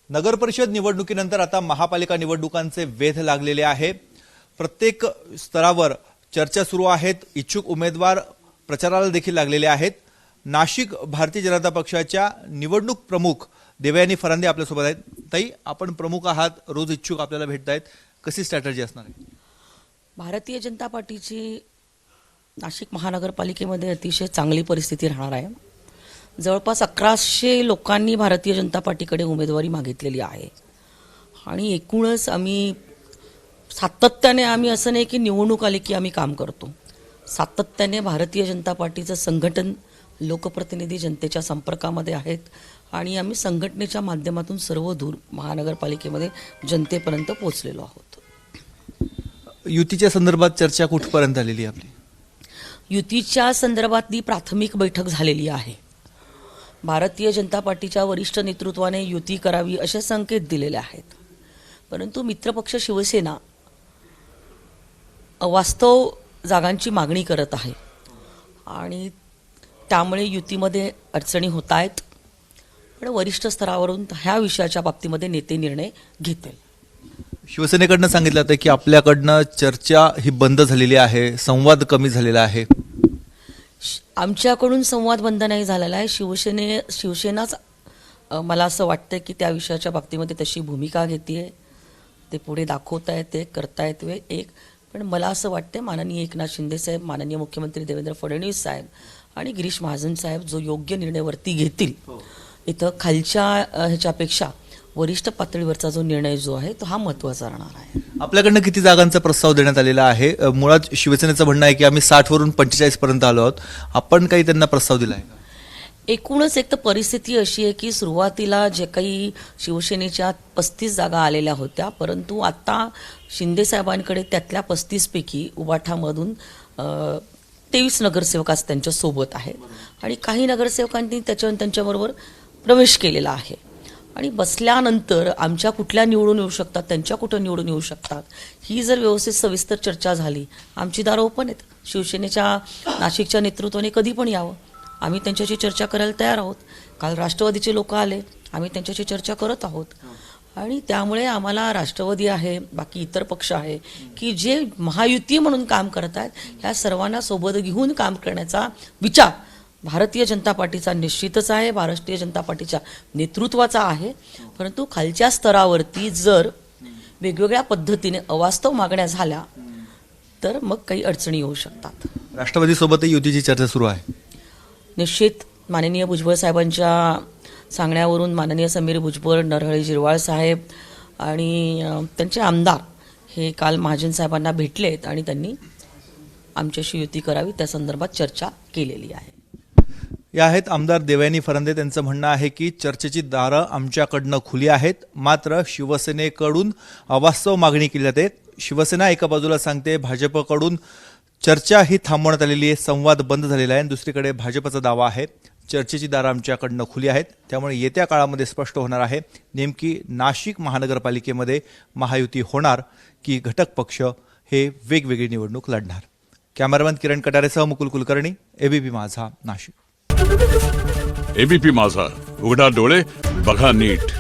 नगर परिषद निवडणुकीनंतर आता महापालिका निवडणुकांचे वेध लागलेले आहे। प्रत्येक स्तरावर चर्चा सुरू आहेत। इच्छुक उमेदवार प्रचाराला देखील लागलेले आहेत। नाशिक भारतीय जनता पक्षाच्या निवडणूक प्रमुख देवयानी फरांदे आपल्या सोबत आहेत। ताई, आपण प्रमुख आहात, रोज इच्छुक आपल्याला भेटतायत, कशी स्ट्रॅटेजी असणार आहे? भारतीय जनता पार्टीची नाशिक महानगरपालिकेमध्ये अतिशय चांगली परिस्थिती राहणार आहे। जवळपास 1100 लोकांनी भारतीय जनता पार्टीकडे उमेदवारी मागितलेली आहे आणि एकूणच आम्ही सातत्याने असं नाही की निवडणूक आली की आम्ही काम करतो। सातत्याने भारतीय जनता पार्टीचं संघटन, लोकप्रतिनिधी जनतेच्या संपर्कामध्ये आहेत आणि आम्ही संघटनेच्या माध्यमातून सर्व दूर महानगरपालिकेमध्ये जनतेपर्यंत पोहोचलेलो आहोत। युतीच्या संदर्भात चर्चा कुठपर्यंत आलेली आहे आपली? युतीच्या संदर्भातली प्राथमिक बैठक झालेली आहे। भारतीय जनता पार्टीच्या वरिष्ठ नेतृत्वाने युती करावी असे संकेत दिलेले आहेत, परंतु मित्रपक्ष शिवसेना अवास्तव जागांची मागणी करत आहे आणि त्यामुळे युतीमध्ये अडचणी होत आहेत। पण वरिष्ठ स्तरावरून ह्या विषयाच्या बाबतीमध्ये नेते निर्णय घेतील। शिवसेनेकडनं सांगितलं होतं की आपल्याकडनं चर्चा ही बंद झालेली आहे, संवाद कमी झालेला आहे। आमच्याकडून संवाद बंद नाही झालेला आहे। शिवसेनाच मला असं वाटतं की त्या विषयाच्या बाबतीमध्ये तशी भूमिका घेते, ते पुढे दाखवता येते, करता येते एक। पण मला असं वाटतं माननीय एकनाथ शिंदे साहेब, माननीय मुख्यमंत्री देवेंद्र फडणवीस साहेब आणि गिरीश महाजन साहेब जो योग्य निर्णय वरती घेतील, इथं खालच्या ह्याच्यापेक्षा वरिष्ठ पातळीवरचा जो निर्णय जो आहे तो हा महत्त्वाचा राहणार आहे। आपल्याकडनं किती जागांचा प्रस्ताव देण्यात आलेला आहे? मुळात शिवसेनेचं म्हणणं आहे की आम्ही 60 वरून 45 पर्यंत आलो आहोत। आपण काही त्यांना प्रस्ताव दिला आहे का? एकूणच एक तर परिस्थिती अशी आहे की सुरुवातीला जे काही शिवसेनेच्या 35 जागा आलेल्या होत्या, परंतु आता शिंदे साहेबांकडे त्यातल्या 35 पैकी उबाठामधून 23 नगरसेवक आज त्यांच्या सोबत आहेत आणि काही नगरसेवकांनी त्यांच्याबरोबर प्रवेश केलेला आहे आणि बसल्यानंतर आमच्या कुठल्या निवडून येऊ शकतात, त्यांच्या कुठं निवडून येऊ शकतात, ही जर व्यवस्थित सविस्तर चर्चा झाली, आमची दारं ओपन आहेत। शिवसेनेच्या नाशिकच्या नेतृत्वाने कधी पण यावं, आम्ही त्यांच्याशी चर्चा करायला तयार आहोत। काल राष्ट्रवादीचे लोक आले, आम्ही त्यांच्याशी चर्चा करत आहोत आणि त्यामुळे आम्हाला राष्ट्रवादी आहे, बाकी इतर पक्ष आहे की जे महायुती म्हणून काम करत आहेत, ह्या सर्वांना सोबत घेऊन काम करण्याचा विचार भारतीय जनता पार्टीचा निश्चितच आहे, भारतीय जनता पार्टीच्या नेतृत्वाचा आहे। परंतु खालच्या स्तरावरती जर वेगवेगळ्या पद्धतीने अवास्तव मागण्या झाल्या तर मग काही अडचणी येऊ शकतात। राष्ट्रवादीसोबतही युतीची चर्चा सुरू आहे। निश्चित माननीय भुजबळ साहेबांच्या सांगण्यावरून माननीय समीर भुजबळ, नरहरी झिरवाळ साहेब आणि त्यांचे आमदार हे काल महाजन साहेबांना भेटलेत आणि त्यांनी आमच्याशी युती करावी त्या संदर्भात चर्चा केलेली आहे। या आहेत आमदार देवयानी फरांदे। त्यांचं म्हणणं आहे की चर्चेची दारं आमच्याकडनं खुली आहेत, मात्र शिवसेनेकडून अवास्तव मागणी केली जाते। शिवसेना एका बाजूला सांगते भाजपकडून चर्चा ही थांबवण्यात आलेली आहे, संवाद बंद झालेला आहे। दुसरीकडे भाजपचा दावा आहे चर्चेची दारं आमच्याकडनं खुली आहेत। त्यामुळे येत्या काळामध्ये स्पष्ट होणार आहे नेमकी नाशिक महानगरपालिकेमध्ये महायुती होणार की घटक पक्ष हे वेगवेगळी निवडणूक लढणार। कॅमेरामॅन किरण कटारेसह मुकुल कुलकर्णी, एबीपी माझा, नाशिक। एबीपी माझा, उघडा डोळे बघा नीट।